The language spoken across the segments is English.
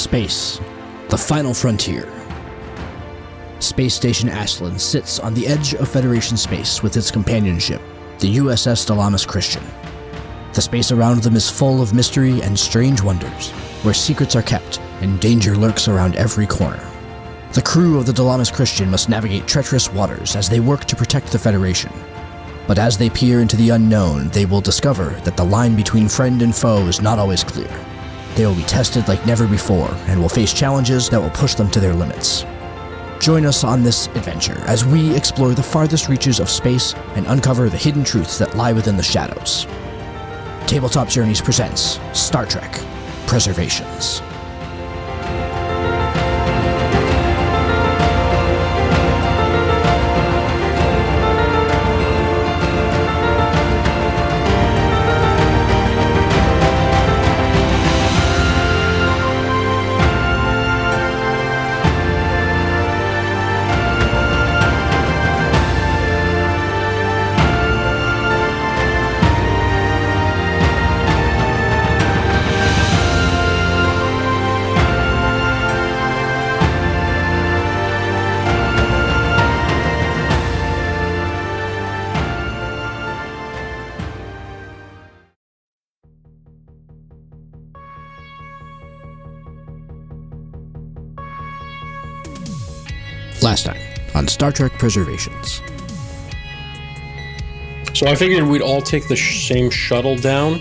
Space, the final frontier. Space Station Ashland sits on the edge of Federation space with its companion ship, the USS Dalamis Christian. The space around them is full of mystery and strange wonders, where secrets are kept and danger lurks around every corner. The crew of the Dalamis Christian must navigate treacherous waters as they work to protect the Federation. But as they peer into the unknown, they will discover that the line between friend and foe is not always clear. They will be tested like never before and will face challenges that will push them to their limits. Join us on this adventure as we explore the farthest reaches of space and uncover the hidden truths that lie within the shadows. Tabletop Journeys presents Star Trek Preservations. Last time on Star Trek Preservations. So I figured we'd all take the same shuttle down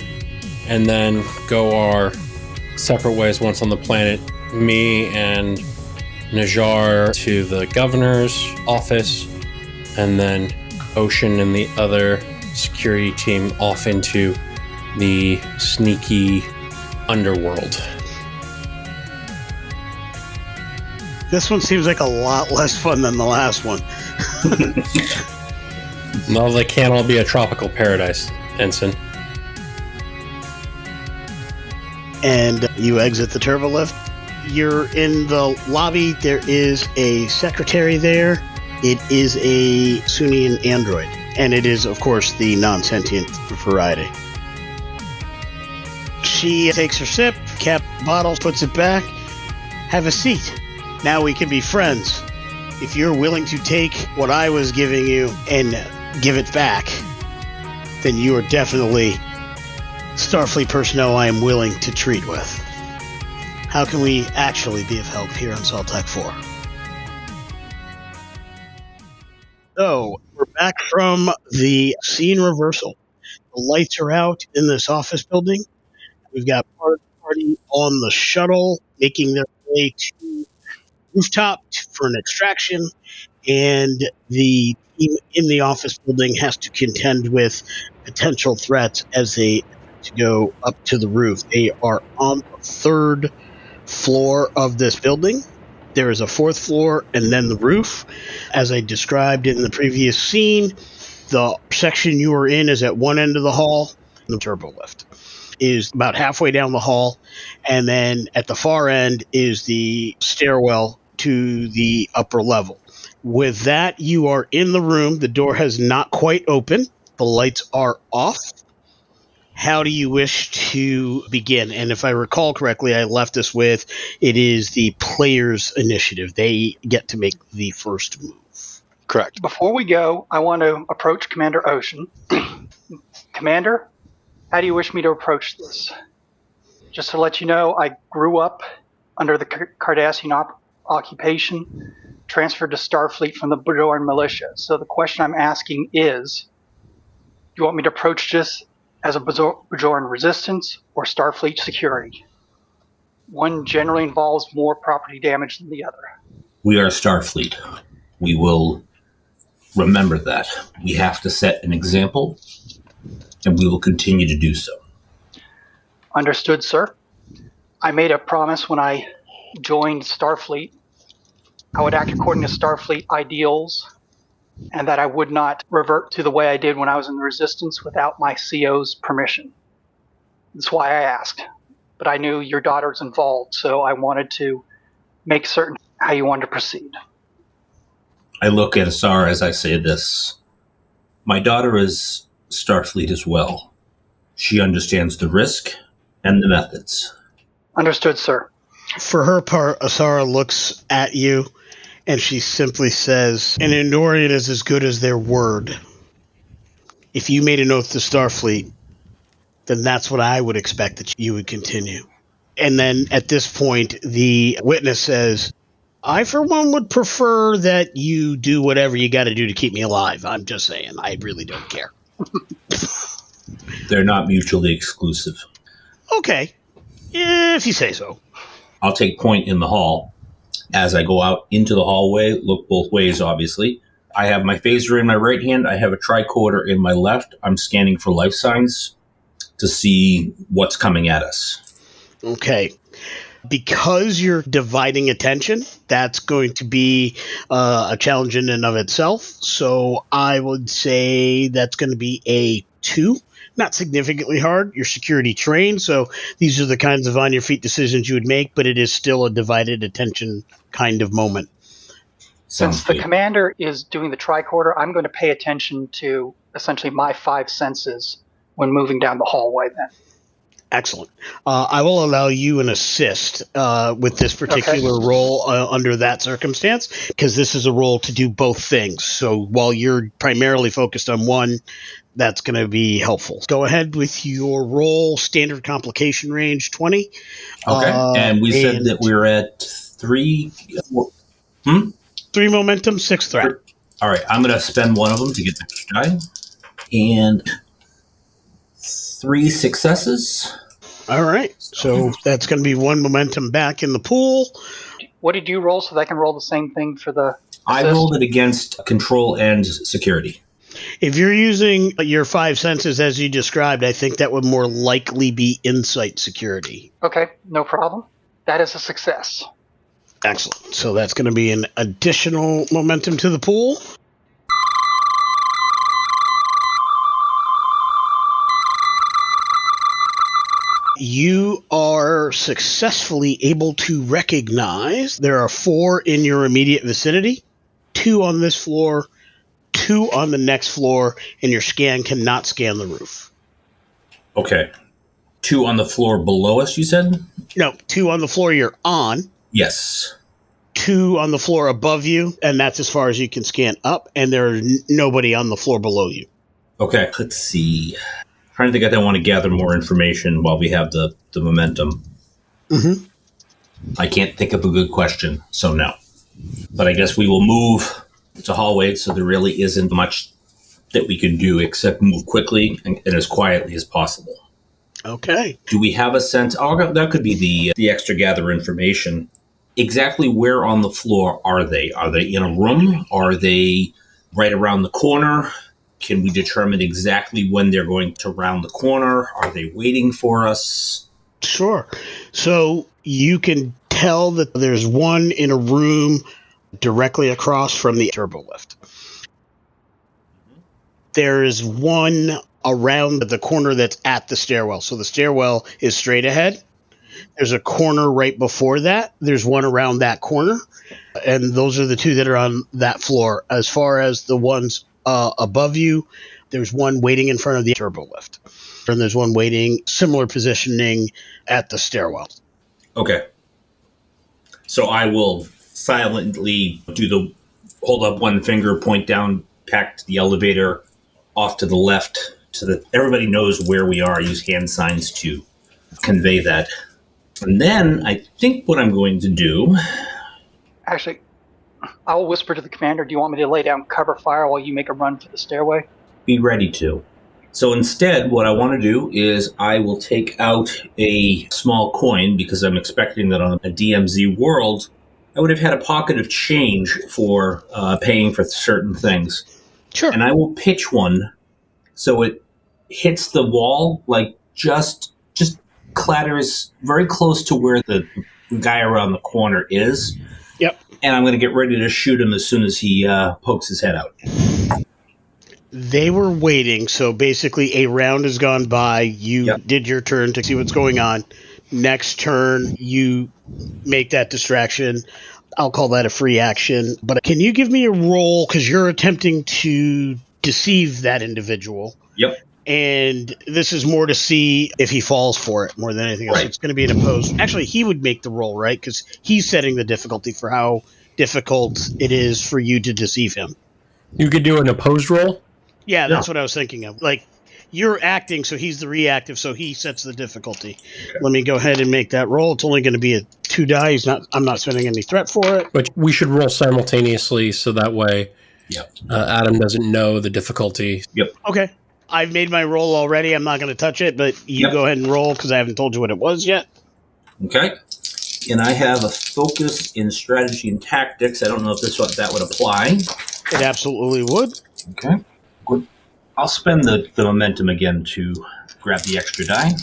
and then go our separate ways once on the planet. Me and Najar to the governor's office, and then Oshen and the other security team off into the sneaky underworld. This one seems like a lot less fun than the last one. Well, they can't all be a tropical paradise, Ensign. And you exit the turbo lift. You're in the lobby. There is a secretary there. It is a Sunian android. And it is, of course, the non-sentient variety. She takes her sip, cap bottle, puts it back. Have a seat. Now we can be friends. If you're willing to take what I was giving you and give it back, then you are definitely Starfleet personnel I am willing to treat with. How can we actually be of help here on Saltec 4? So, we're back from the scene reversal. The lights are out in this office building. We've got Pari on the shuttle making their way to rooftop for an extraction, and the team in the office building has to contend with potential threats as they to go up to the roof. They are on the third floor of this building. There is a fourth floor and then the roof. As I described in the previous scene, the section you are in is at one end of the hall. The turbo lift is about halfway down the hall, and then at the far end is the stairwell to the upper level. With that, you are in the room. The door has not quite opened. The lights are off. How do you wish to begin? And if I recall correctly, I left this with, it is the player's initiative. They get to make the first move. Correct. Before we go, I want to approach Commander Oshen. Commander, how do you wish me to approach this? Just to let you know, I grew up under the Cardassian occupation, transferred to Starfleet from the Bajoran militia. So the question I'm asking is, do you want me to approach this as a Bajoran resistance or Starfleet security? One generally involves more property damage than the other. We are Starfleet. We will remember that. We have to set an example, and we will continue to do so. Understood, sir. I made a promise when I joined Starfleet. I would act according to Starfleet ideals, and that I would not revert to the way I did when I was in the Resistance without my CO's permission. That's why I asked. But I knew your daughter's involved, so I wanted to make certain how you wanted to proceed. I look at Asar as I say this. My daughter is Starfleet as well. She understands the risk and the methods. Understood, sir. For her part, Asara looks at you and she simply says, an Endorian is as good as their word. If you made an oath to Starfleet, then that's what I would expect that you would continue. And then at this point, the witness says, I, for one, would prefer that you do whatever you got to do to keep me alive. I'm just saying. I really don't care. They're not mutually exclusive. Okay. If you say so. I'll take point in the hall. As I go out into the hallway, look both ways, obviously. I have my phaser in my right hand. I have a tricorder in my left. I'm scanning for life signs to see what's coming at us. Okay. Because you're dividing attention, that's going to be a challenge in and of itself. So I would say that's going to be a 2. Not significantly hard. You're security trained, so these are the kinds of on-your-feet decisions you would make, but it is still a divided attention kind of moment. Since the commander is doing the tricorder, I'm going to pay attention to essentially my 5 senses when moving down the hallway then. Excellent. I will allow you an assist with this particular role under that circumstance, because this is a role to do both things. So while you're primarily focused on one, that's going to be helpful. Go ahead with your roll, standard complication range 20. Okay. And we said that we were at 3. 3 momentum, 6 threat. All right. I'm going to spend one of them to get the extra die. And 3 successes. All right. So that's going to be 1 momentum back in the pool. What did you roll so that I can roll the same thing for the assist? I rolled it against control and security. If you're using your 5 senses as you described, I think that would more likely be insight security. Okay, no problem. That is a success. Excellent. So that's going to be an additional momentum to the pool. You are successfully able to recognize there are 4 in your immediate vicinity, 2 on this floor, 2 on the next floor, and your scan cannot scan the roof. Okay. 2 on the floor below us, you said? No, 2 on the floor you're on. Yes. 2 on the floor above you, and that's as far as you can scan up, and there's nobody on the floor below you. Okay, let's see. I'm trying to think, I don't want to gather more information while we have the momentum. Mm-hmm. I can't think of a good question, so no. But I guess we will move. It's a hallway, so there really isn't much that we can do except move quickly and as quietly as possible. Okay. Do we have a sense? Oh, that could be the extra gather information. Exactly where on the floor are they? Are they in a room? Are they right around the corner? Can we determine exactly when they're going to round the corner? Are they waiting for us? Sure. So you can tell that there's one in a room directly across from the turbo lift. There is one around the corner that's at the stairwell. So the stairwell is straight ahead. There's a corner right before that. There's one around that corner. And those are the 2 that are on that floor. As far as the ones above you, there's one waiting in front of the turbo lift. And there's one waiting, similar positioning at the stairwell. Okay. So I will silently hold up one finger, point down, back to the elevator, off to the left, so that everybody knows where we are. Use hand signs to convey that. And then I think what I'm going to do... Actually, I'll whisper to the commander, do you want me to lay down cover fire while you make a run for the stairway? Be ready to. So instead, what I want to do is I will take out a small coin, because I'm expecting that on a DMZ world, I would have had a pocket of change for paying for certain things. Sure. And I will pitch one so it hits the wall, like just clatters very close to where the guy around the corner is. Yep. And I'm going to get ready to shoot him as soon as he pokes his head out. They were waiting, so basically a round has gone by. You did your turn to see what's going on. Next turn, you make that distraction. I'll call that a free action. But can you give me a roll, because you're attempting to deceive that individual? Yep. And this is more to see if he falls for it more than anything else. Right. It's going to be an opposed. Actually, he would make the roll, right? Because he's setting the difficulty for how difficult it is for you to deceive him. You could do an opposed roll. Yeah, that's what I was thinking of. Like, you're acting, so he's the reactive, so he sets the difficulty. Okay. Let me go ahead and make that roll. It's only going to be a 2 die. I'm not spending any threat for it. But we should roll simultaneously so that way Yep. Adam doesn't know the difficulty. Okay. I've made my roll already. I'm not going to touch it, but you go ahead and roll because I haven't told you what it was yet. Okay. And I have a focus in strategy and tactics. I don't know if that would apply. It absolutely would. Okay. Good. I'll spend the momentum again to grab the extra die.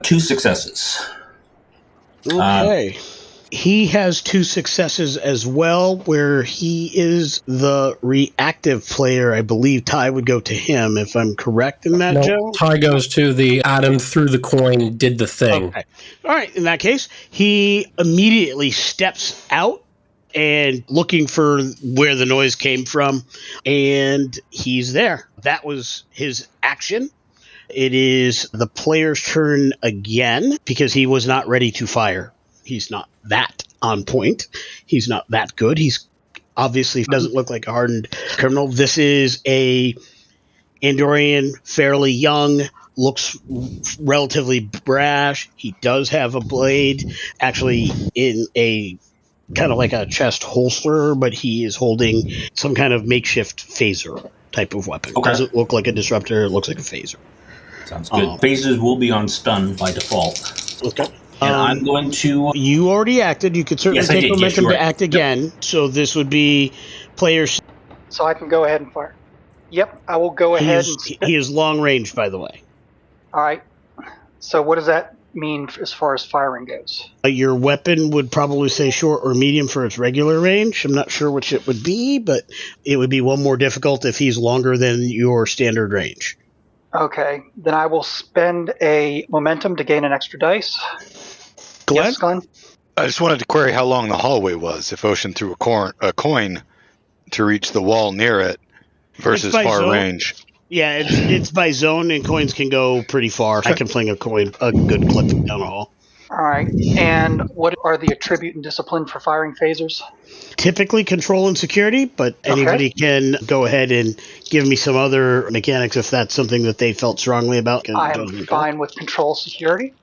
2 successes. Okay. He has 2 successes as well, where he is the reactive player. I believe Ty would go to him, if I'm correct in that, No, Joe? Ty goes to the Adam threw the coin, did the thing. Okay. All right. In that case, he immediately steps out and looking for where the noise came from, and he's there. That was his action. It is the player's turn again because he was not ready to fire. He's not that on point. He's not that good. He's obviously doesn't look like a hardened criminal. This is a Andorian, fairly young, looks relatively brash. He does have a blade, actually in a kind of like a chest holster, but he is holding some kind of makeshift phaser type of weapon. Okay. Doesn't look like a disruptor. It looks like a phaser. Sounds good. Phasers will be on stun by default. Okay. And I'm going to... You already acted. You could certainly Yes, I take did. Yes, momentum you're to right. act again. So this would be players. So I can go ahead and fire. Yep, I will go ahead and... He is long range, by the way. All right. So what does that mean as far as firing goes? Your weapon would probably say short or medium for its regular range. I'm not sure which it would be, but it would be one more difficult if he's longer than your standard range. Okay, then I will spend a momentum to gain an extra dice. Glenn? Yes, Glenn? I just wanted to query how long the hallway was. If Ocean threw a coin to reach the wall near it versus by far zone. range. Yeah, it's by zone, and coins can go pretty far. I can fling a coin a good clip down the hall. All right, and what are the attribute and discipline for firing phasers? Typically control and security, but anybody can go ahead and give me some other mechanics if that's something that they felt strongly about. I am fine with control security,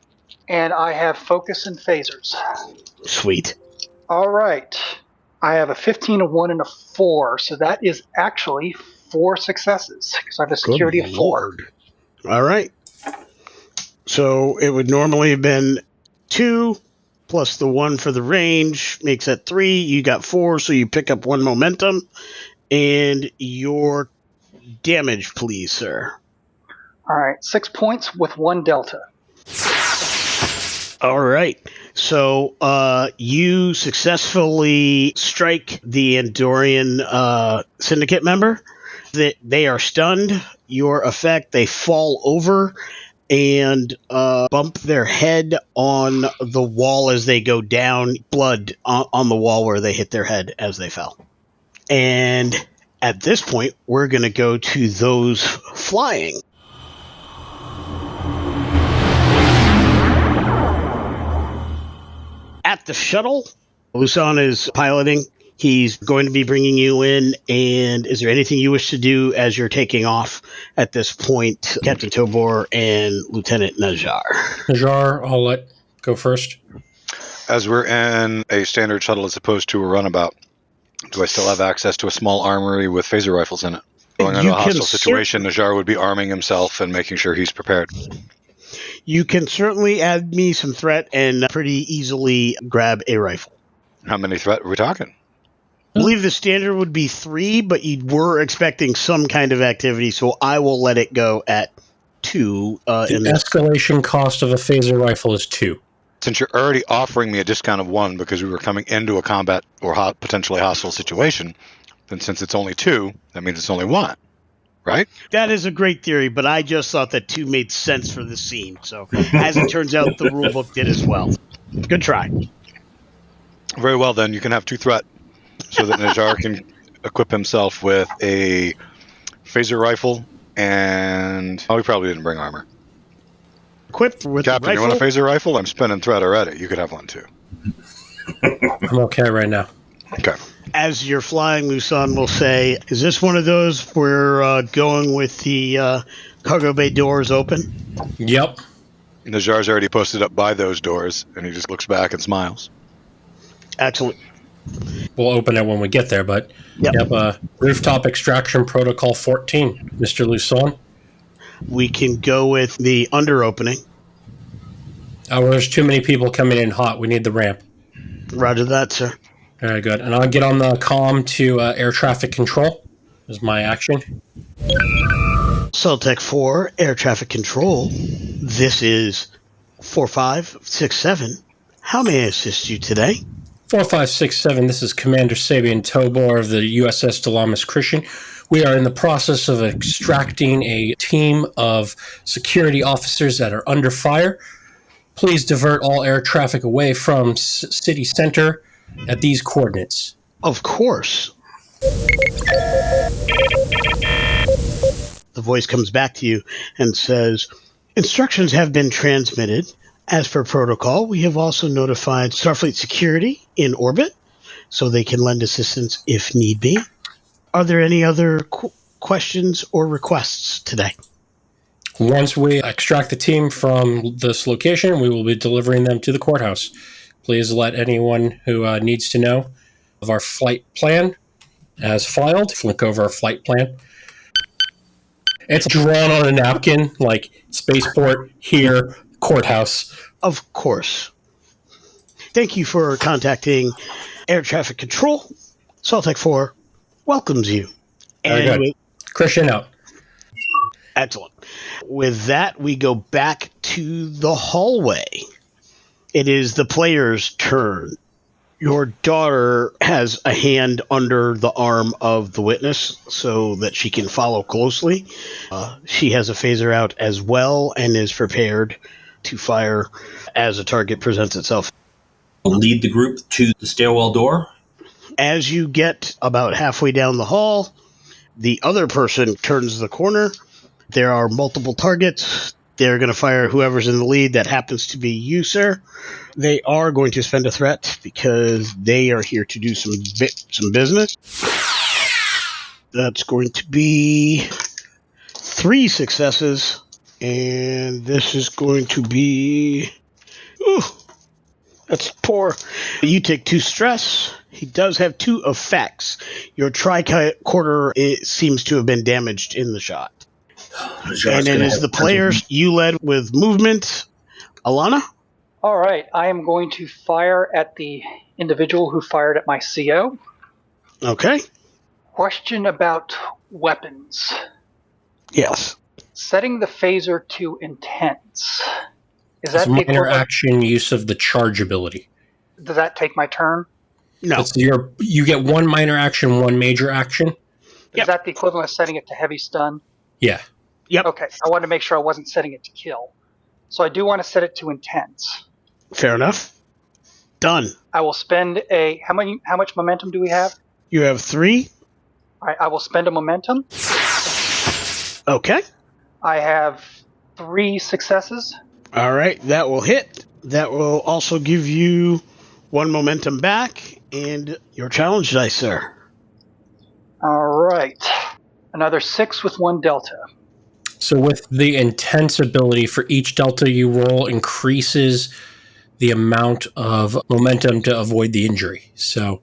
and I have focus and phasers. Sweet. All right, I have a 15, a 1, and a 4, so that is actually 4 successes because I have a security of 4. All right. So it would normally have been 2 plus the 1 for the range makes that 3. You got 4, so you pick up 1 momentum. And your damage, please, sir. All right, 6 points with 1 delta. All right. So you successfully strike the Andorian syndicate member. They are stunned. Your effect, they fall over and bump their head on the wall as they go down, blood on the wall where they hit their head as they fell. And at this point, we're going to go to those flying. At the shuttle, Lusan is piloting. He's going to be bringing you in, and is there anything you wish to do as you're taking off at this point, Captain Tobor and Lieutenant Najjar? Najjar, I'll let go first. As we're in a standard shuttle as opposed to a runabout, do I still have access to a small armory with phaser rifles in it? Going into a hostile situation, Najjar would be arming himself and making sure he's prepared. You can certainly add me some threat and pretty easily grab a rifle. How many threat are we talking? I believe the standard would be 3, but you were expecting some kind of activity, so I will let it go at 2. The escalation cost of a phaser rifle is 2. Since you're already offering me a discount of 1 because we were coming into a combat or potentially hostile situation, then since it's only 2, that means it's only 1, right? That is a great theory, but I just thought that 2 made sense for the scene. So as it turns out, the rulebook did as well. Good try. Very well, then. You can have 2 threat so that Najjar can equip himself with a phaser rifle And we probably didn't bring armor. Equipped with Captain, the you rifle. want a phaser rifle? I'm spinning thread already. You could have one too. I'm okay right now. Okay. As you're flying, Musan will say, is this one of those we're going with the cargo bay doors open? Yep. Najar's already posted up by those doors, and he just looks back and smiles. Excellent. We'll open it when we get there, but Yep. Rooftop Extraction Protocol 14, Mr. Luson. We can go with the under opening. There's too many people coming in hot. We need the ramp. Roger that, sir. Very good. And I'll get on the comm to air traffic control. Is my action. Celtech 4, air traffic control. This is 4567. How may I assist you today? 4567, this is Commander Sabian Tobor of the USS Delamis Christian. We are in the process of extracting a team of security officers that are under fire. Please divert all air traffic away from city center at these coordinates. Of course. The voice comes back to you and says, instructions have been transmitted. As per protocol, we have also notified Starfleet Security in orbit so they can lend assistance if need be. Are there any other questions or requests today? Once we extract the team from this location, we will be delivering them to the courthouse. Please let anyone who needs to know of our flight plan as filed. Flick over our flight plan. It's drawn on a napkin, like spaceport, here, courthouse. Of course. Thank you for contacting Air Traffic Control. Celtech 4 welcomes you. Very good. Christian out. Excellent. With that, we go back to the hallway. It is the player's turn. Your daughter has a hand under the arm of the witness so that she can follow closely. She has a phaser out as well and is prepared to fire as a target presents itself. I'll lead the group to the stairwell door. As you get about halfway down the hall, the other person turns the corner. There are multiple targets. They're going to fire whoever's in the lead. That happens to be you, sir. They are going to spend a threat because they are here to do some business. That's going to be 3 successes. And this is going to be... Ooh, that's poor. You take 2 stress. He does have 2 effects. Your tricorder seems to have been damaged in the shot. And it is the players you led with movement. Alana? All right. I am going to fire at the individual who fired at my CO. Okay. Question about weapons. Yes. Setting the phaser to intense. Is that minor action use of the charge ability? Does that take my turn? No. You get 1 minor action, 1 major action. Is that the equivalent of setting it to heavy stun? Yeah. Yep. Okay. I wanted to make sure I wasn't setting it to kill. So I do want to set it to intense. Fair enough. Done. I will spend how much momentum do we have? You have 3. All right. I will spend a momentum. Okay. I have 3 successes. All right. That will hit. That will also give you 1 momentum back and your challenge dice, sir. All right. Another 6 with 1 delta. So with the intense ability, for each delta you roll increases the amount of momentum to avoid the injury. So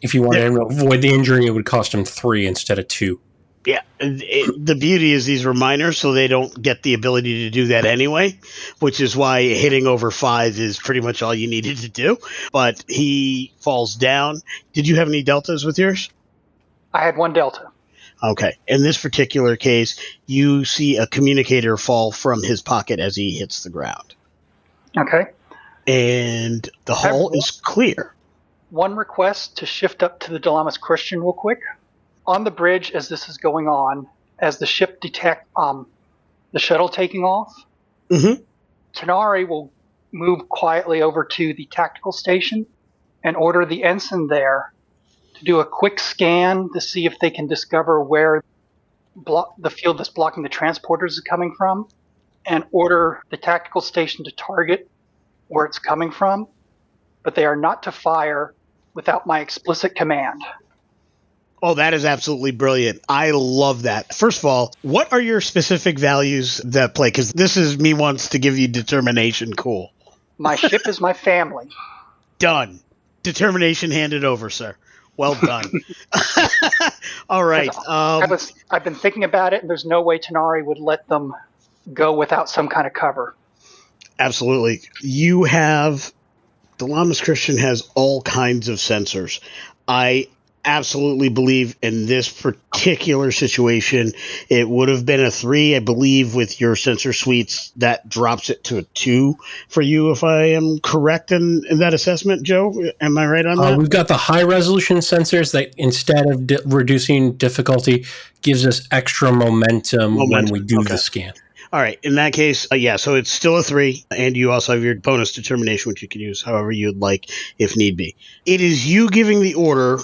if you want to avoid the injury, it would cost him 3 instead of 2. Yeah. The beauty is these were minor, so they don't get the ability to do that anyway, which is why hitting over 5 is pretty much all you needed to do. But he falls down. Did you have any deltas with yours? I had 1 delta. Okay. In this particular case, you see a communicator fall from his pocket as he hits the ground. Okay. And the hull is clear. 1 request to shift up to the Delamis Christian real quick. On the bridge, as this is going on, as the ship detects the shuttle taking off, Tenari will move quietly over to the tactical station and order the ensign there to do a quick scan to see if they can discover where the field that's blocking the transporters is coming from, and order the tactical station to target where it's coming from, but they are not to fire without my explicit command. Oh, that is absolutely brilliant. I love that. First of all, what are your specific values that play? Because this is me wants to give you determination. Cool. My ship is my family. Done. Determination handed over, sir. Well done. All right. I've been thinking about it, and there's no way Tenari would let them go without some kind of cover. Absolutely. You have... The Lamas Christian has all kinds of sensors. I absolutely believe in this particular situation, it would have been a 3. I believe with your sensor suites, that drops it to a 2 for you, if I am correct in that assessment, Joe. Am I right on that? We've got the high-resolution sensors that, instead of reducing difficulty, gives us extra momentum when we do the scan. All right. In that case, so it's still a 3, and you also have your bonus determination, which you can use however you'd like if need be. It is you giving the order,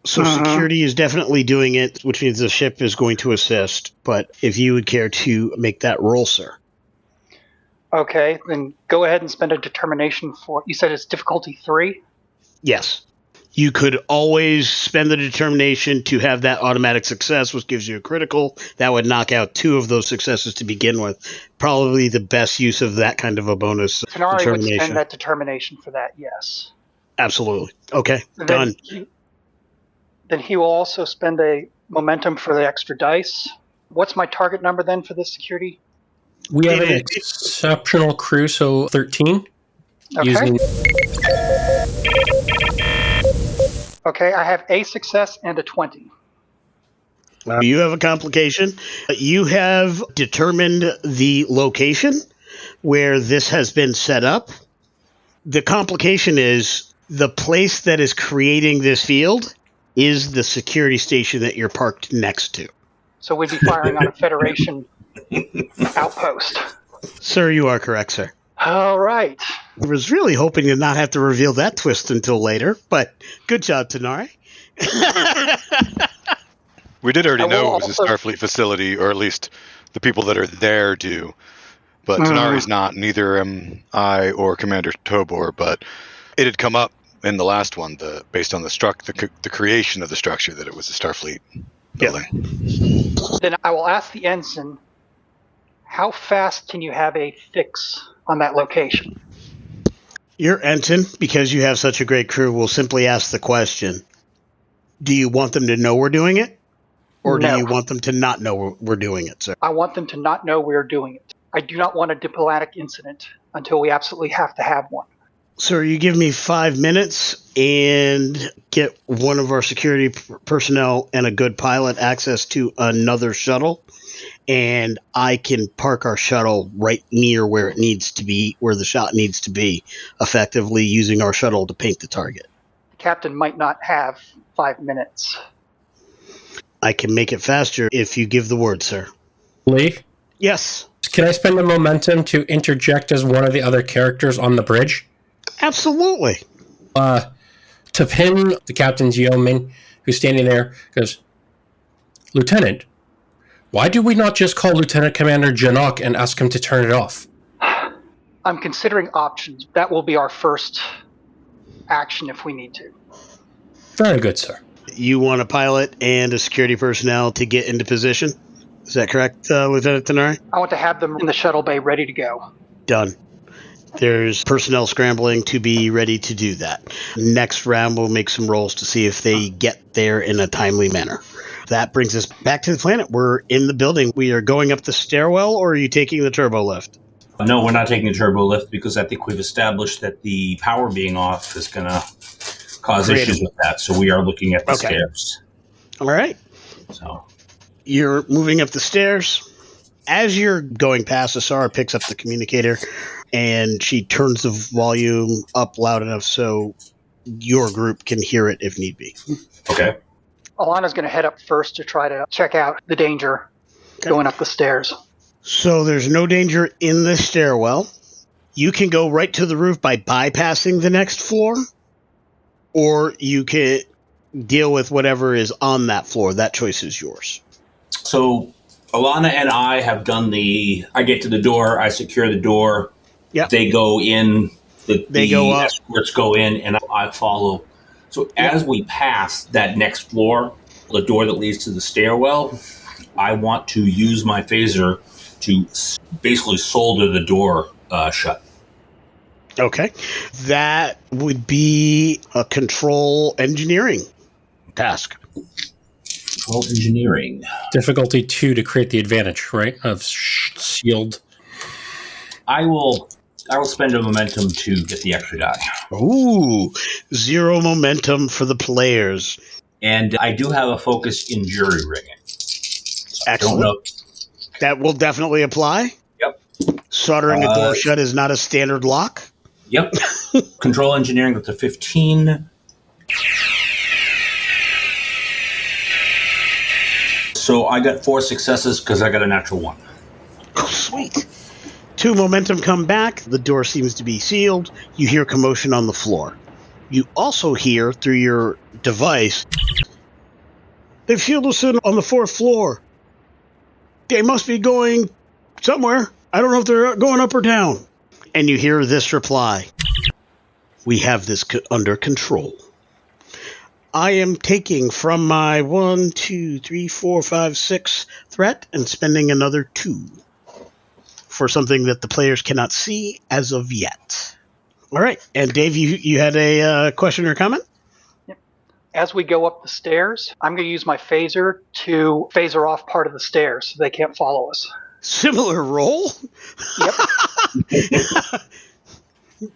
so security is definitely doing it, which means the ship is going to assist. But if you would care to make that roll, sir. Okay, then go ahead and spend a determination for... You said it's difficulty 3? Yes. You could always spend the determination to have that automatic success, which gives you a critical. That would knock out 2 of those successes to begin with. Probably the best use of that kind of a bonus Tenari determination. would spend that determination for that, yes. Absolutely. Okay, done. Then he will also spend a momentum for the extra dice. What's my target number then for this security? We have an exceptional crew, so 13. Okay. Okay, I have a success and a 20. You have a complication. You have determined the location where this has been set up. The complication is the place that is creating this field is the security station that you're parked next to. So we'd be firing on a Federation outpost. Sir, you are correct, sir. All right. I was really hoping to not have to reveal that twist until later, but good job, Tenari. We did already know it was a Starfleet facility, or at least the people that are there do. But Tenari's not, neither am I or Commander Tobor, but it had come up in the last one, based on the creation of the structure, that it was a Starfleet building. Yep. Then I will ask the ensign, how fast can you have a fix on that location? Your ensign, because you have such a great crew, will simply ask the question, do you want them to know we're doing it? Or do you want them to not know we're doing it, sir? I want them to not know we're doing it. I do not want a diplomatic incident until we absolutely have to have one. Sir, you give me 5 minutes and get one of our security personnel and a good pilot access to another shuttle, and I can park our shuttle right near where it needs to be, where the shot needs to be, effectively using our shuttle to paint the target. The captain might not have 5 minutes. I can make it faster if you give the word, sir. Lee? Yes? Can I spend the momentum to interject as one of the other characters on the bridge? Absolutely. To pin the captain's yeoman, who's standing there, goes, Lieutenant, why do we not just call Lieutenant Commander Janok and ask him to turn it off? I'm considering options. That will be our first action if we need to. Very good, sir. You want a pilot and a security personnel to get into position? Is that correct, Lieutenant Tenari? I want to have them in the shuttle bay ready to go. Done. There's personnel scrambling to be ready to do that. Next round, we'll make some rolls to see if they get there in a timely manner. That brings us back to the planet. We're in the building. We are going up the stairwell, or are you taking the turbo lift? No, we're not taking the turbo lift because I think we've established that the power being off is going to cause issues with that. So we are looking at the stairs. All right. So you're moving up the stairs. As you're going past, Asara picks up the communicator, and she turns the volume up loud enough so your group can hear it if need be. Okay. Alana's going to head up first to try to check out the danger going up the stairs. So there's no danger in the stairwell. You can go right to the roof by bypassing the next floor, or you can deal with whatever is on that floor. That choice is yours. So Alana and I have done I get to the door, I secure the door. Yep. They go in, They go up. escorts go in, and I follow. So as we pass that next floor, the door that leads to the stairwell, I want to use my phaser to basically solder the door shut. Okay. That would be a control engineering task. Control engineering. Difficulty 2 to create the advantage, right? Of sealed. I will spend a momentum to get the extra die. Ooh, 0 momentum for the players. And I do have a focus in jury rigging. Excellent. Don't know. That will definitely apply. Yep. Soldering a door shut is not a standard lock. Yep. Control engineering with the 15. So I got 4 successes because I got a natural 1. Oh, sweet. 2 momentum come back. The door seems to be sealed. You hear commotion on the floor. You also hear through your device, they've sealed us in on the 4th floor. They must be going somewhere. I don't know if they're going up or down. And you hear this reply. We have this under control. I am taking from my 1, 2, 3, 4, 5, 6 threat and spending another 2 for something that the players cannot see as of yet. All right. And Dave, you had a question or comment? Yep. As we go up the stairs, I'm going to use my phaser to phaser off part of the stairs so they can't follow us. Similar roll? Yep.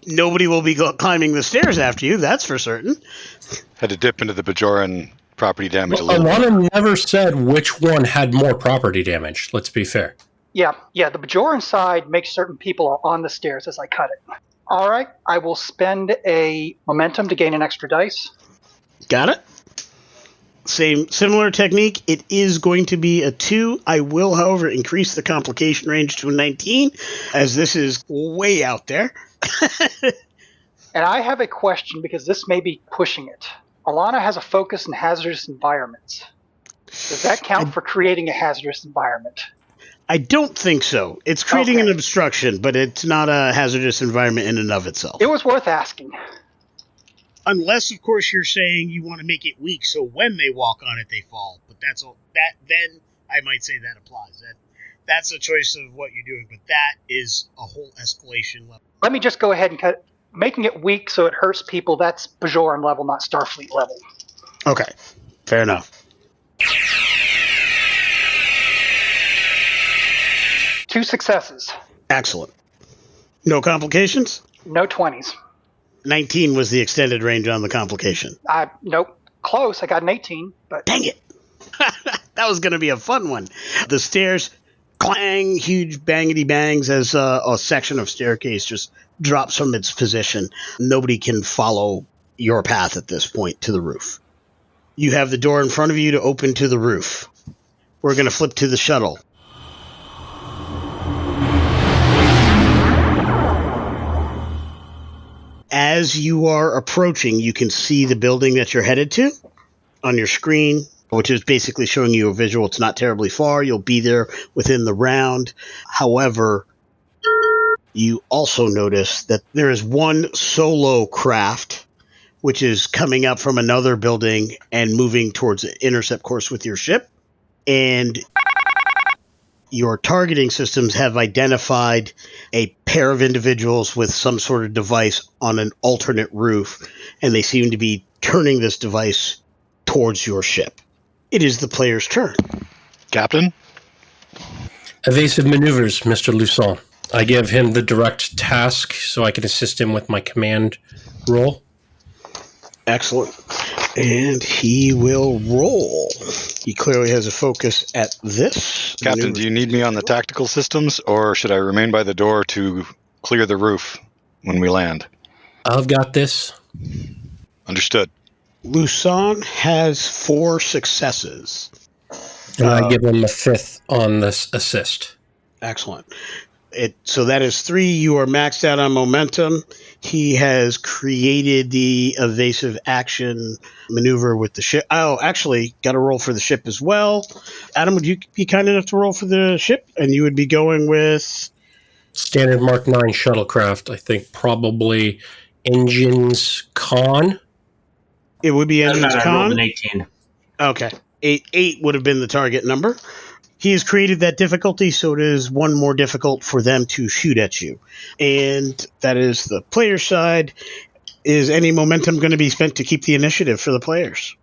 Nobody will be climbing the stairs after you, that's for certain. Had to dip into the Bajoran property damage a little bit. Alana never said which one had more property damage, let's be fair. Yeah, the Bajoran side makes certain people are on the stairs as I cut it. All right, I will spend a momentum to gain an extra dice. Got it. Similar technique. It is going to be a 2. I will, however, increase the complication range to a 19, as this is way out there. And I have a question because this may be pushing it. Alana has a focus in hazardous environments. Does that count for creating a hazardous environment? I don't think so. It's creating an obstruction, but it's not a hazardous environment in and of itself. It was worth asking. Unless, of course, you're saying you want to make it weak so when they walk on it, they fall. But that's all. Then I might say that applies. That's a choice of what you're doing, but that is a whole escalation level. Let me just go ahead and cut. Making it weak so it hurts people, that's Bajoran level, not Starfleet level. Okay, fair enough. 2 successes. Excellent. No complications? No 20s. 19 was the extended range on the complication. Nope. Close. I got an 18. But dang it. That was going to be a fun one. The stairs clang, huge bangity bangs as a section of staircase just drops from its position. Nobody can follow your path at this point to the roof. You have the door in front of you to open to the roof. We're going to flip to the shuttle. As you are approaching, you can see the building that you're headed to on your screen, which is basically showing you a visual. It's not terribly far. You'll be there within the round. However, you also notice that there is one solo craft, which is coming up from another building and moving towards the intercept course with your ship. And your targeting systems have identified a pair of individuals with some sort of device on an alternate roof, and they seem to be turning this device towards your ship. It is the player's turn. Captain? Evasive maneuvers, Mr. Luson. I give him the direct task so I can assist him with my command role. Excellent. And he will roll. He clearly has a focus at this. Captain, do you need me on the tactical systems, or should I remain by the door to clear the roof when we land? I've got this. Understood. Luson has 4 successes. And I give him a 5th on this assist. Excellent. So that is 3. You are maxed out on momentum. He has created the evasive action maneuver with the ship. Oh, actually, got to roll for the ship as well. Adam, would you be kind enough to roll for the ship? And you would be going with Standard Mark 9 shuttlecraft. I think probably engines con. it would be engines I rolled con. an 18. Okay, 8 would have been the target number. He has created that difficulty, so it is one more difficult for them to shoot at you. And that is the player side. Is any momentum going to be spent to keep the initiative for the players?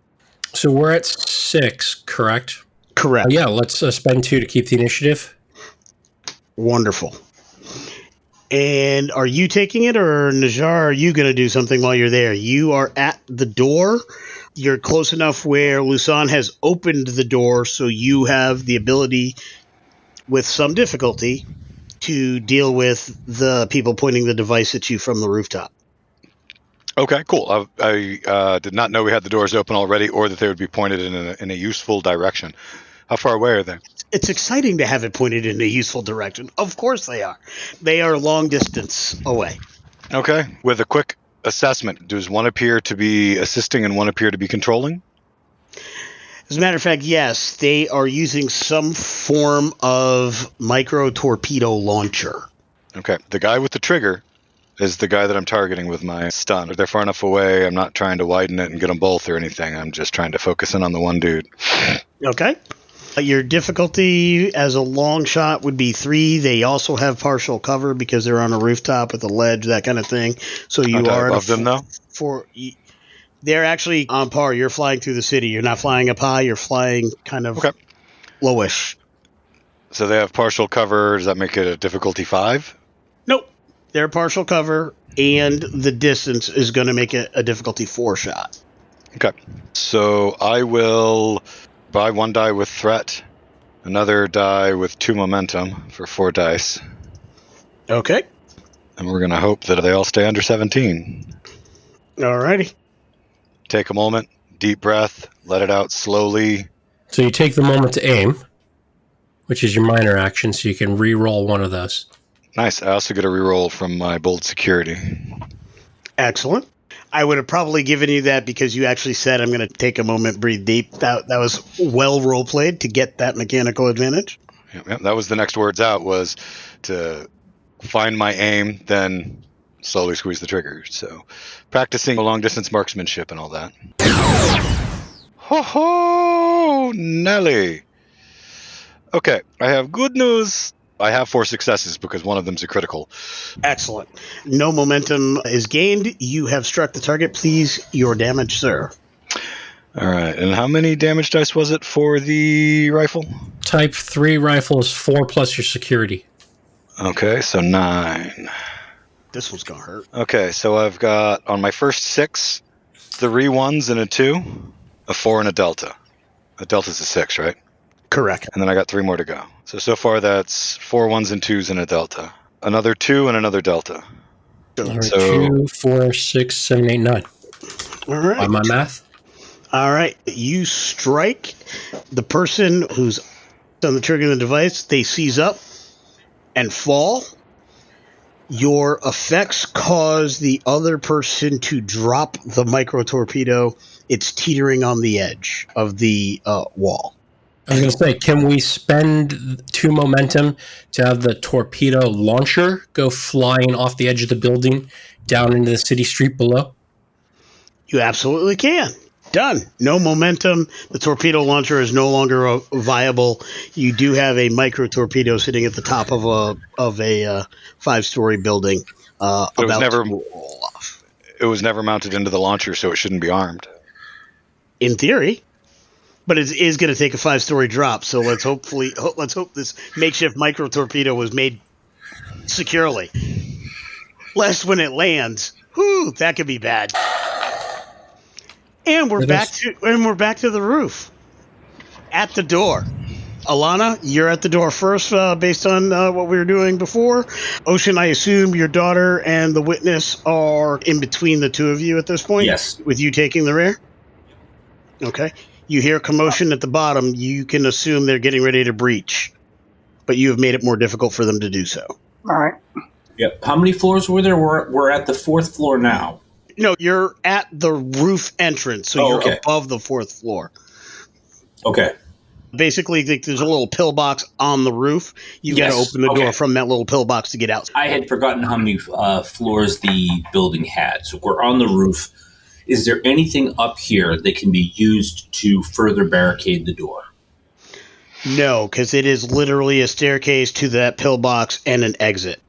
So we're at 6, correct? Correct. Yeah, let's spend 2 to keep the initiative. Wonderful. And are you taking it, or Najar, are you going to do something while you're there? You are at the door. You're close enough where Lusan has opened the door, so you have the ability, with some difficulty, to deal with the people pointing the device at you from the rooftop. Okay, cool. I did not know we had the doors open already, or that they would be pointed in a useful direction. How far away are they? It's exciting to have it pointed in a useful direction. Of course they are. They are long distance away. Okay. With a quick assessment, does one appear to be assisting and one appear to be controlling? As a matter of fact, yes, they are using some form of micro torpedo launcher. Okay. The guy with the trigger is the guy that I'm targeting with my stun. They're far enough away. I'm not trying to widen it and get them both or anything. I'm just trying to focus in on the one dude. Okay. Your difficulty as a long shot would be 3. They also have partial cover because they're on a rooftop with a ledge, that kind of thing. So you are above them, though? They're actually on par. You're flying through the city. You're not flying up high. You're flying kind of lowish. So they have partial cover. Does that make it a difficulty 5? Nope. They're partial cover, and the distance is going to make it a difficulty 4 shot. Okay. So I will buy 1 die with threat, another die with 2 momentum for 4 dice. Okay. And we're going to hope that they all stay under 17. Alrighty. Take a moment, deep breath, let it out slowly. So you take the moment to aim, which is your minor action, so you can re-roll one of those. Nice. I also get a reroll from my bold security. Excellent. I would have probably given you that because you actually said, I'm going to take a moment, breathe deep. That was well role played to get that mechanical advantage. Yep, that was the next words out, was to find my aim, then slowly squeeze the trigger. So practicing long distance marksmanship and all that. Ho ho, Nelly. Okay, I have good news. I have 4 successes because one of them's a critical. Excellent. No momentum is gained. You have struck the target. Please, your damage, sir. All right, and how many damage dice was it for the rifle? Type 3 rifle is 4 plus your security. Okay, so 9. This one's going to hurt. Okay, so I've got, on my first 6, 3 1s and a 2, a 4 and a delta. A delta's a 6, right? Correct. And then I got 3 more to go. So far that's 4 1s and 2s and a delta. Another 2 and another delta. All right, 2, 4, 6, 7, 8, 9. All right. By my math. All right. You strike the person who's on the trigger of the device. They seize up and fall. Your effects cause the other person to drop the micro torpedo. It's teetering on the edge of the wall. I was going to say, can we spend 2 momentum to have the torpedo launcher go flying off the edge of the building down into the city street below? You absolutely can. Done. No momentum. The torpedo launcher is no longer viable. You do have a micro torpedo sitting at the top of a 5-story building. It was never mounted into the launcher, so it shouldn't be armed. In theory. But it is going to take a 5-story drop, so let's hope this makeshift micro torpedo was made securely. Lest when it lands, that could be bad. And we're back to the roof. At the door. Alana, you're at the door first, based on what we were doing before. Oshen, I assume your daughter and the witness are in between the two of you at this point? Yes. With you taking the rear? Okay. You hear commotion at the bottom. You can assume they're getting ready to breach. But you have made it more difficult for them to do so. All right. Yep. How many floors were there? We're at the 4th floor now. No, you're at the roof entrance, so you're okay. above the 4th floor. Okay. Basically, there's a little pillbox on the roof. You got to open the door from that little pillbox to get out. I had forgotten how many floors the building had. So we're on the roof. Is there anything up here that can be used to further barricade the door? No, because it is literally a staircase to that pillbox and an exit.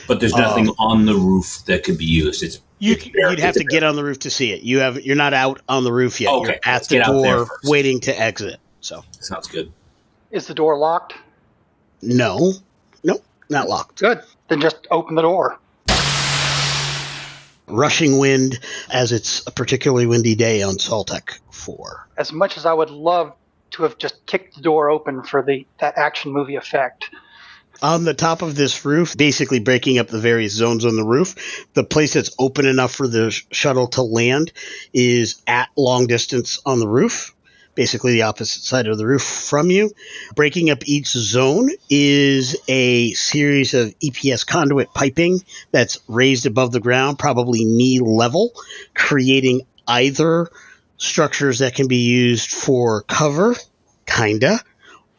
But there's nothing on the roof that could be used. You'd have to get on the roof to see it. You're not out on the roof yet. Okay, you're at the door waiting to exit. So sounds good. Is the door locked? No, not locked. Good. Then just open the door. Rushing wind, as it's a particularly windy day on Saltec 4. As much as I would love to have just kicked the door open for that action movie effect. On the top of this roof, basically breaking up the various zones on the roof, the place that's open enough for the shuttle to land is at long distance on the roof, basically the opposite side of the roof from you. Breaking up each zone is a series of EPS conduit piping that's raised above the ground, probably knee level, creating either structures that can be used for cover, kinda,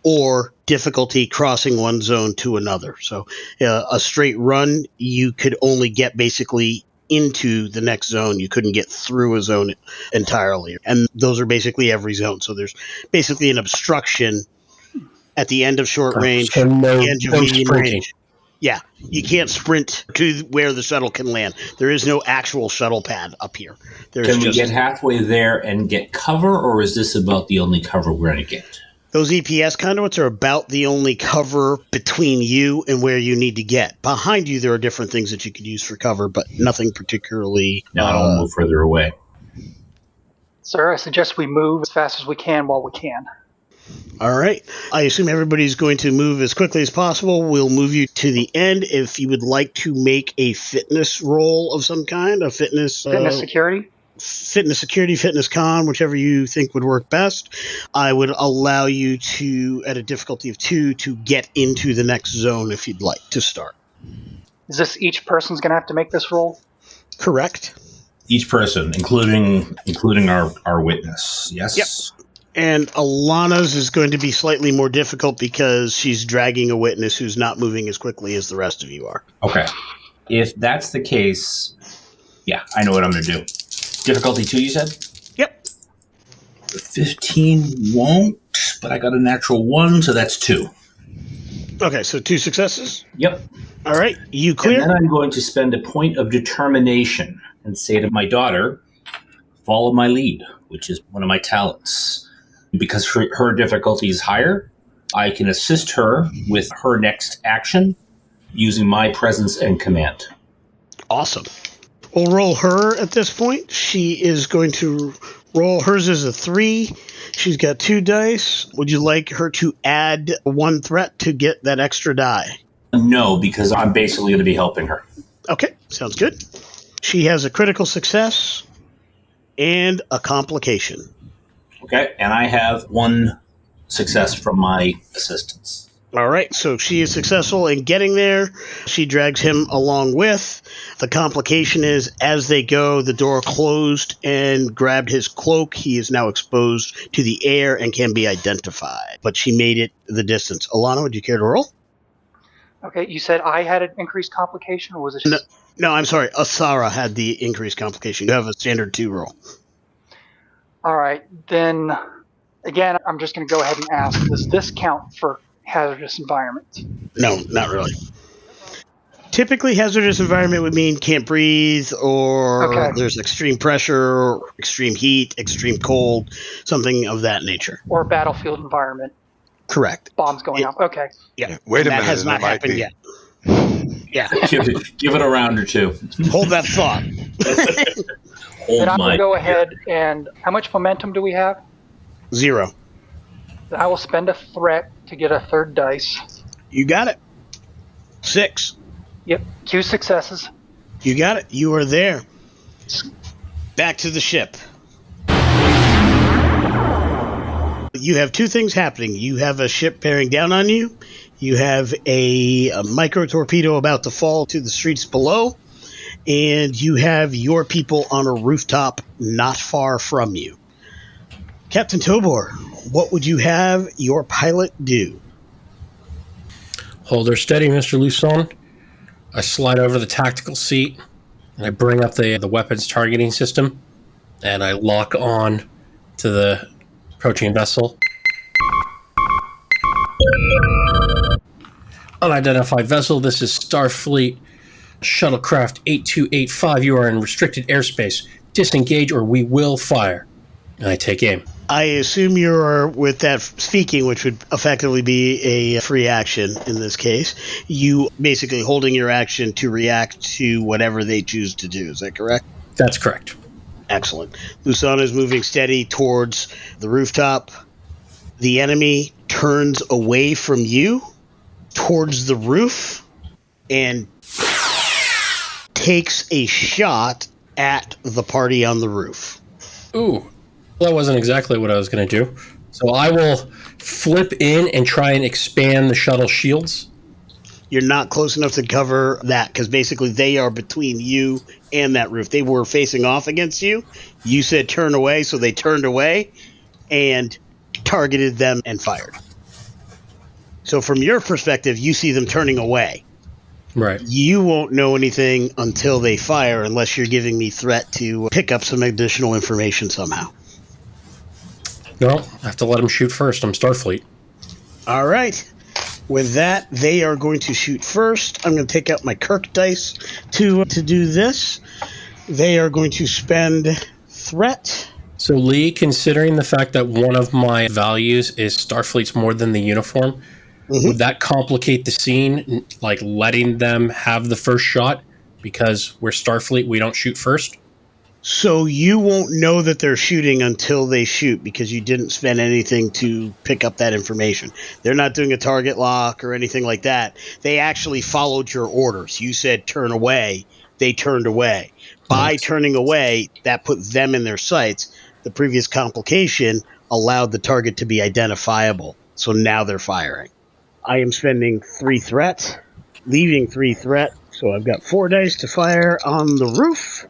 or difficulty crossing one zone to another. So a straight run, you could only get basically into the next zone. You couldn't get through a zone entirely. And those are basically every zone. So there's basically an obstruction at the end of short range, the end of medium range. Yeah, you can't sprint to where the shuttle can land. There is no actual shuttle pad up here. Can we get halfway there and get cover, or is this about the only cover we're going to get? Those EPS conduits are about the only cover between you and where you need to get. Behind you, there are different things that you could use for cover, but nothing particularly... No, I don't want to move further away. Sir, I suggest we move as fast as we can while we can. All right. I assume everybody's going to move as quickly as possible. We'll move you to the end. If you would like to make a fitness roll of some kind, a fitness... security? Fitness security, fitness con, whichever you think would work best. I would allow you to, at a difficulty of 2, to get into the next zone if you'd like to start. Is this each person's going to have to make this roll? Correct. Each person, including our witness. Yes. Yep. And Alana's is going to be slightly more difficult because she's dragging a witness who's not moving as quickly as the rest of you are. Okay. If that's the case, yeah, I know what I'm going to do. Difficulty 2, you said? Yep. 15 won't, but I got a natural 1, so that's 2. Okay, so 2 successes? Yep. All right, you clear? And then I'm going to spend a point of determination and say to my daughter, follow my lead, which is one of my talents. Because her difficulty is higher, I can assist her with her next action using my presence and command. Awesome. We'll roll her at this point. She is going to roll. Hers is a 3. She's got 2 dice. Would you like her to add 1 threat to get that extra die? No, because I'm basically going to be helping her. Okay, sounds good. She has a critical success and a complication. Okay, and I have 1 success from my assistance. All right, so she is successful in getting there. She drags him along with. The complication is, as they go, the door closed and grabbed his cloak. He is now exposed to the air and can be identified. But she made it the distance. Alana, would you care to roll? Okay, you said I had an increased complication, or was it... No, I'm sorry. Asara had the increased complication. You have a standard 2 roll. All right, then, again, I'm just going to go ahead and ask, does this count for hazardous environment? No, not really. Typically, hazardous environment would mean can't breathe, or there's extreme pressure, or extreme heat, extreme cold, something of that nature. Or battlefield environment. Correct. Bombs going off. Okay. Yeah. Wait a minute. That has not happened yet. Yeah. Give it a round or 2. Hold that thought. Then I will go ahead and... How much momentum do we have? 0. Then I will spend a threat to get a 3rd dice. You got it. 6. Yep. 2 successes. You got it. You are there. Back to the ship. You have 2 things happening. You have a ship bearing down on you, You have a micro torpedo about to fall to the streets below, and you have your people on a rooftop not far from you. Captain Tobor, what would you have your pilot do? Hold her steady, Mr. Luson. I slide over the tactical seat, and I bring up the weapons targeting system, and I lock on to the approaching vessel. Unidentified vessel, this is Starfleet Shuttlecraft 8285. You are in restricted airspace. Disengage or we will fire. And I take aim. I assume you're with that speaking, which would effectively be a free action in this case. You basically holding your action to react to whatever they choose to do. Is that correct? That's correct. Excellent. Lusana is moving steady towards the rooftop. The enemy turns away from you towards the roof and takes a shot at the party on the roof. Ooh, that wasn't exactly what I was going to do. So I will flip in and try and expand the shuttle shields. You're not close enough to cover that because basically they are between you and that roof. They were facing off against you. You said turn away, so they turned away and targeted them and fired. So from your perspective, you see them turning away. Right. You won't know anything until they fire unless you're giving me threat to pick up some additional information somehow. No, I have to let them shoot first. I'm Starfleet. All right. With that, they are going to shoot first. I'm going to take out my Kirk dice to do this. They are going to spend threat. So Lee, considering the fact that one of my values is Starfleet's more than the uniform, would that complicate the scene, like letting them have the first shot? Because we're Starfleet, we don't shoot first? So you won't know that they're shooting until they shoot because you didn't spend anything to pick up that information. They're not doing a target lock or anything like that. They actually followed your orders. You said turn away. They turned away. By turning away, that put them in their sights. The previous complication allowed the target to be identifiable. So now they're firing. I am spending 3 threat, leaving 3 threat. So I've got 4 dice to fire on the roof.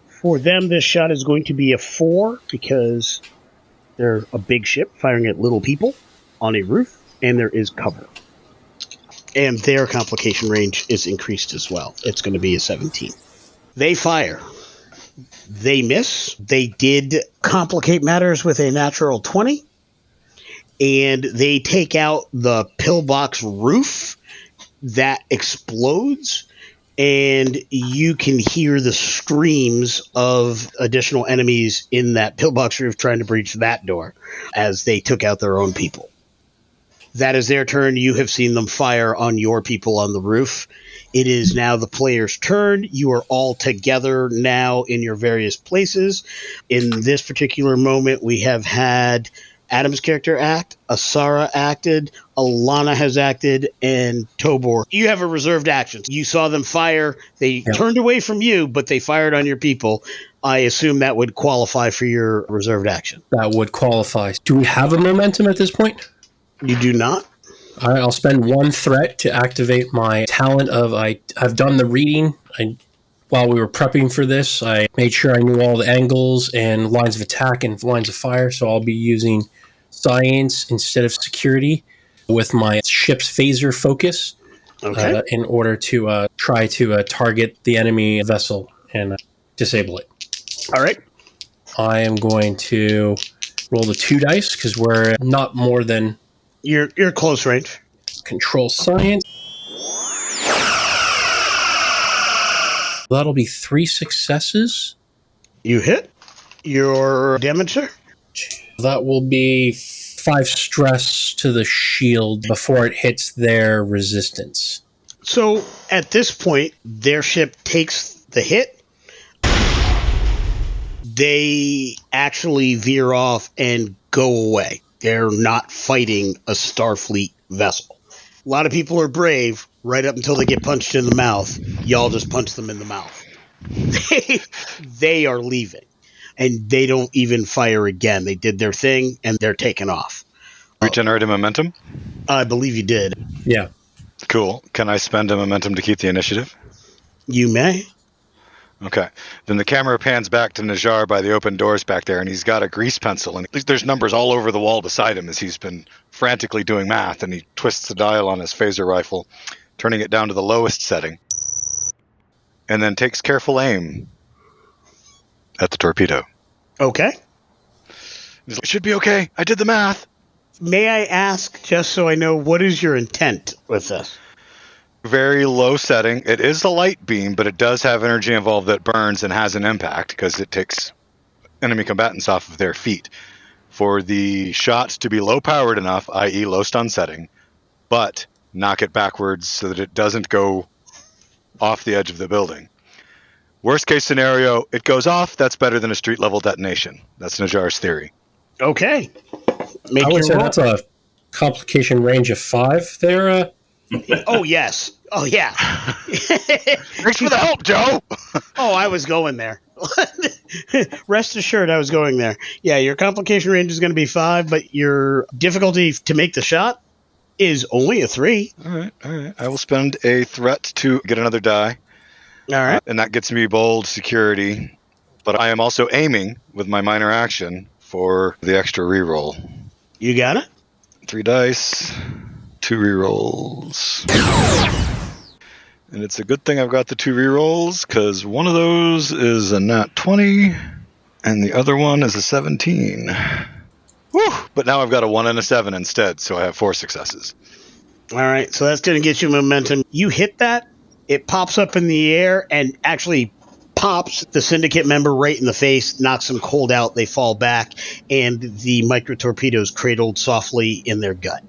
For them, this shot is going to be a 4 because they're a big ship firing at little people on a roof, and there is cover. And their complication range is increased as well. It's going to be a 17. They fire. They miss. They did complicate matters with a natural 20. And they take out the pillbox roof that explodes. And you can hear the screams of additional enemies in that pillbox roof trying to breach that door as they took out their own people. That is their turn. You have seen them fire on your people on the roof. It is now the player's turn. You are all together now in your various places. In this particular moment, we have had Adam's character act, Asara acted, Alana has acted, and Tobor. You have a reserved action. You saw them fire. They turned away from you, but they fired on your people. I assume that would qualify for your reserved action. That would qualify. Do we have a momentum at this point? You do not? All right, I'll spend 1 threat to activate my talent of I've done the reading. While we were prepping for this, I made sure I knew all the angles and lines of attack and lines of fire, so I'll be using science instead of security with my ship's phaser focus in order to try to target the enemy vessel and disable it. All right. I am going to roll the 2 dice because we're not more than... You're close range. Control science. That'll be 3 successes. You hit. Your damage, sir? That will be 5 stress to the shield before it hits their resistance. So at this point, their ship takes the hit. They actually veer off and go away. They're not fighting a Starfleet vessel. A lot of people are brave right up until they get punched in the mouth. Y'all just punch them in the mouth. They are leaving. And they don't even fire again. They did their thing, and they're taken off. Regenerated momentum? I believe you did. Yeah. Cool. Can I spend a momentum to keep the initiative? You may. Okay. Then the camera pans back to Najjar by the open doors back there, and he's got a grease pencil, and there's numbers all over the wall beside him as he's been frantically doing math, and he twists the dial on his phaser rifle, turning it down to the lowest setting, and then takes careful aim at the torpedo. Okay. He's like, it should be okay. I did the math. May I ask, just so I know, what is your intent with this? Very low setting. It is a light beam, but it does have energy involved that burns and has an impact because it takes enemy combatants off of their feet. For the shots to be low powered enough, i.e. low stun setting, but knock it backwards so that it doesn't go off the edge of the building. Worst case scenario, it goes off. That's better than a street level detonation. That's Najjar's theory. Okay. I would say that's a complication range of 5 there. Oh, yes. Oh, yeah. Thanks for the help, Joe. Oh, I was going there. Rest assured I was going there. Yeah, your complication range is going to be 5, but your difficulty to make the shot is only a 3. All right. I will spend a threat to get another die. All right. And that gets me bold security. But I am also aiming with my minor action for the extra reroll. You got it? 3 dice, 2 rerolls. And it's a good thing I've got the 2 rerolls, because one of those is a nat 20, and the other one is a 17. Whew! But now I've got a 1 and a 7 instead, so I have 4 successes. All right, so that's going to get you momentum. You hit that, it pops up in the air, and actually pops the syndicate member right in the face, knocks them cold out, they fall back, and the micro-torpedoes cradled softly in their gut.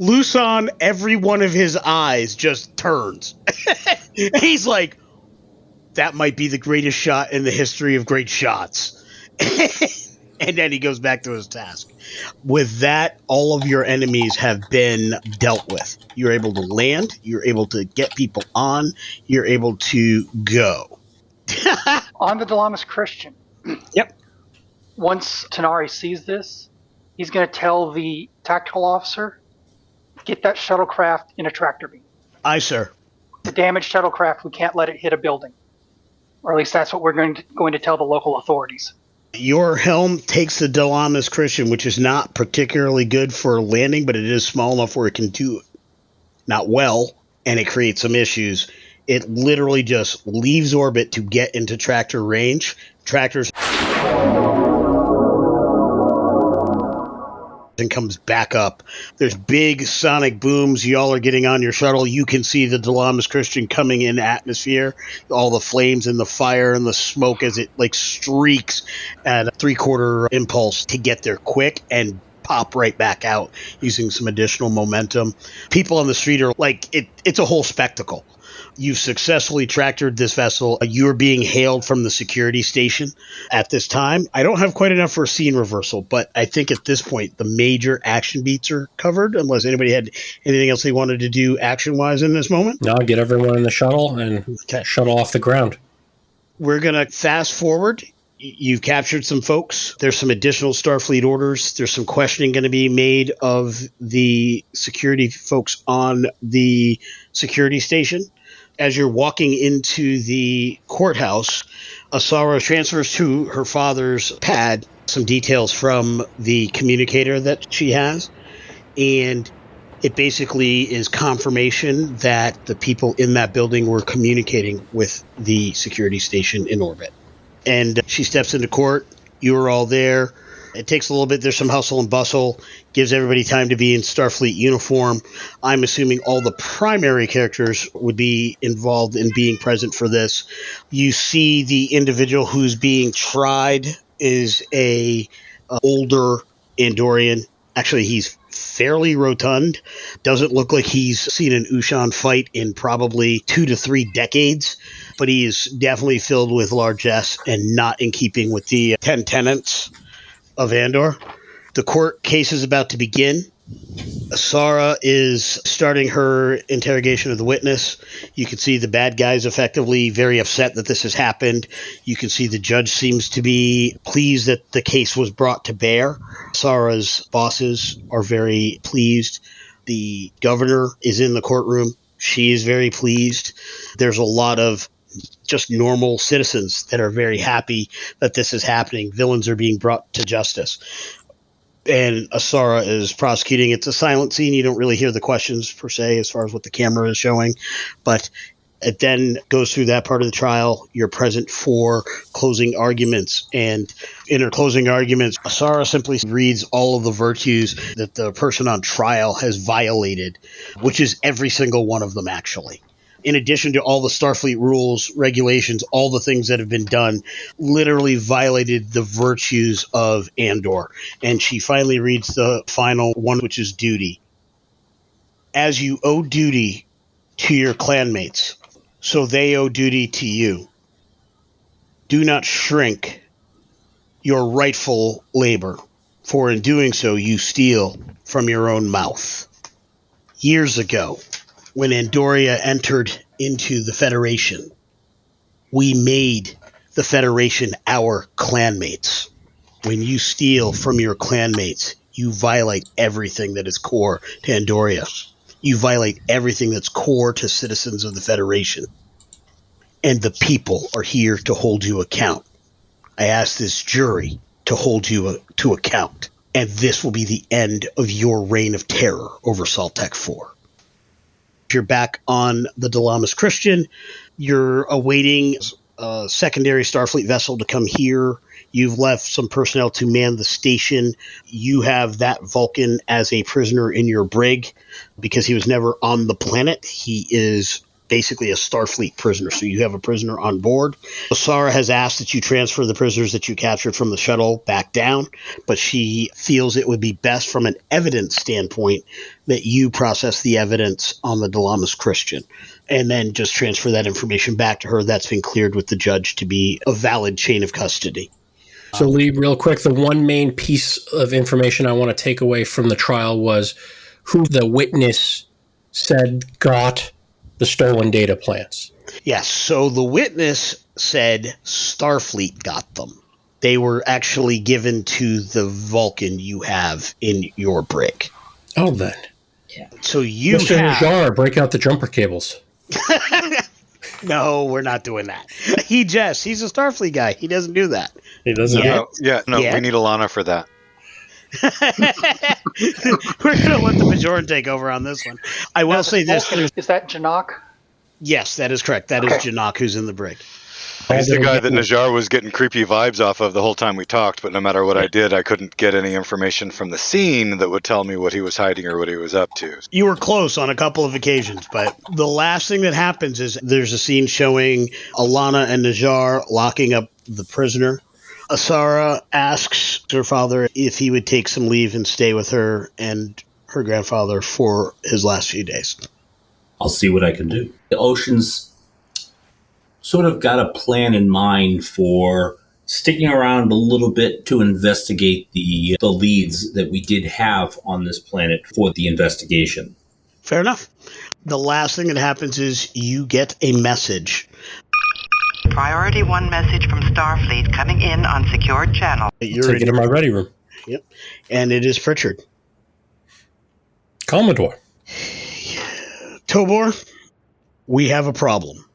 Luson, every one of his eyes just turns. He's like, that might be the greatest shot in the history of great shots. And then he goes back to his task. With that, all of your enemies have been dealt with. You're able to land, you're able to get people on, you're able to go. On the Delamas Christian. Yep. Once Tenari sees this, he's going to tell the tactical officer, get that shuttlecraft in a tractor beam. Aye, sir. The damaged shuttlecraft, we can't let it hit a building. Or at least that's what we're going to tell the local authorities. Your helm takes the Delamas Christian, which is not particularly good for landing, but it is small enough where it can do not well, and it creates some issues. It literally just leaves orbit to get into tractor range. Tractors and comes back up. There's big sonic booms. Y'all are getting on your shuttle. You can see the Delamas Christian coming in atmosphere. All the flames and the fire and the smoke as it like streaks at a 3/4 impulse to get there quick and pop right back out using some additional momentum. People on the street are like, it's a whole spectacle. You've successfully tractored this vessel. You're being hailed from the security station at this time. I don't have quite enough for a scene reversal, but I think at this point the major action beats are covered, unless anybody had anything else they wanted to do action-wise in this moment. No, get everyone in the shuttle and shuttle off the ground. We're going to fast forward. You've captured some folks. There's some additional Starfleet orders. There's some questioning going to be made of the security folks on the security station. As you're walking into the courthouse, Asara transfers to her father's pad some details from the communicator that she has, and it basically is confirmation that the people in that building were communicating with the security station in orbit. And she steps into court. You are all there. It takes a little bit. There's some hustle and bustle. Gives everybody time to be in Starfleet uniform. I'm assuming all the primary characters would be involved in being present for this. You see the individual who's being tried is a older Andorian. Actually, he's fairly rotund. Doesn't look like he's seen an Ushan fight in probably 2 to 3 decades. But he is definitely filled with largesse and not in keeping with the 10 tenets of Andor. The court case is about to begin. Asara is starting her interrogation of the witness. You can see the bad guys effectively very upset that this has happened. You can see the judge seems to be pleased that the case was brought to bear. Asara's bosses are very pleased. The governor is in the courtroom. She is very pleased. There's a lot of just normal citizens that are very happy that this is happening. Villains are being brought to justice. And Asara is prosecuting. It's a silent scene. You don't really hear the questions per se as far as what the camera is showing. But it then goes through that part of the trial. You're present for closing arguments. And in her closing arguments, Asara simply reads all of the virtues that the person on trial has violated, which is every single one of them, actually. In addition to all the Starfleet rules, regulations, all the things that have been done, literally violated the virtues of Andor. And she finally reads the final one, which is duty. As you owe duty to your clanmates, so they owe duty to you. Do not shrink your rightful labor, for in doing so you steal from your own mouth. Years ago, when Andoria entered into the Federation, we made the Federation our clanmates. When you steal from your clanmates, you violate everything that is core to Andoria. You violate everything that's core to citizens of the Federation. And the people are here to hold you account. I ask this jury to hold you to account. And this will be the end of your reign of terror over Saltec 4. You're back on the Dalamas Christian. You're awaiting a secondary Starfleet vessel to come here. You've left some personnel to man the station. You have that Vulcan as a prisoner in your brig because he was never on the planet. He is basically a Starfleet prisoner, so you have a prisoner on board. Asara has asked that you transfer the prisoners that you captured from the shuttle back down, but she feels it would be best from an evidence standpoint that you process the evidence on the Dalamas Christian and then just transfer that information back to her. That's been cleared with the judge to be a valid chain of custody. So, Lee, real quick, the one main piece of information I want to take away from the trial was who the witness said got the stolen data plans. Yes, so the witness said Starfleet got them. They were actually given to the Vulcan you have in your brig. Oh, then. Yeah. So you Mr. have... Najar, break out the jumper cables. No, we're not doing that. He's a Starfleet guy. He doesn't do that. He doesn't. Yet. We need Alana for that. We're going to let the Bajoran take over on this one. I will say this. Is that Janak? Yes, that is correct. That is Janak who's in the brig. He's the guy that Najar was getting creepy vibes off of the whole time we talked, but no matter what I did, I couldn't get any information from the scene that would tell me what he was hiding or what he was up to. You were close on a couple of occasions, but the last thing that happens is there's a scene showing Alana and Najar locking up the prisoner. Asara asks her father if he would take some leave and stay with her and her grandfather for his last few days. I'll see what I can do. Oshen's sort of got a plan in mind for sticking around a little bit to investigate the leads that we did have on this planet for the investigation. Fair enough. The last thing that happens is you get a message. Priority 1 message from Starfleet coming in on secured channel. Take it in my ready room. Yep. And it is Pritchard. Commodore. Tobor, we have a problem.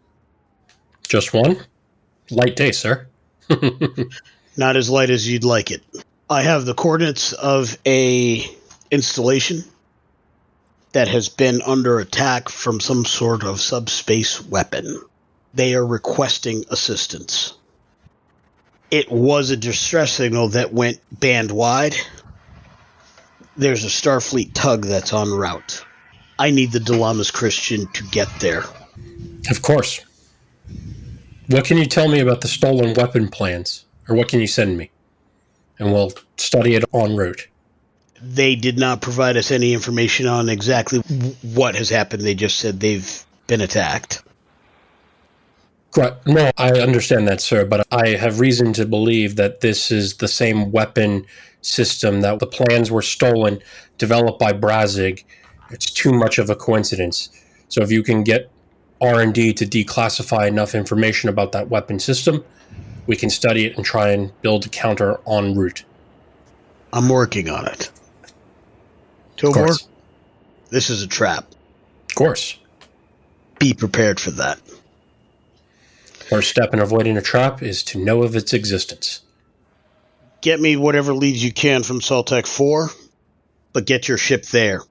Just one? Light day, sir. Not as light as you'd like it. I have the coordinates of a installation that has been under attack from some sort of subspace weapon. They are requesting assistance. It was a distress signal that went band wide. There's a Starfleet tug that's en route. I need the Dalamas Christian to get there. Of course. What can you tell me about the stolen weapon plans? Or what can you send me? And we'll study it en route. They did not provide us any information on exactly what has happened. They just said they've been attacked. No, I understand that, sir, but I have reason to believe that this is the same weapon system, that the plans were stolen, developed by Brazig. It's too much of a coincidence. So if you can get R&D to declassify enough information about that weapon system, we can study it and try and build a counter en route. I'm working on it. Tobor, this is a trap. Of course. Be prepared for that. First step in avoiding a trap is to know of its existence. Get me whatever leads you can from Saltec 4, but get your ship there.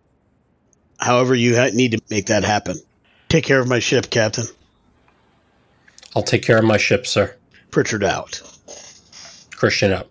However you need to make that happen. Take care of my ship, Captain. I'll take care of my ship, sir. Pritchard out. Christian out.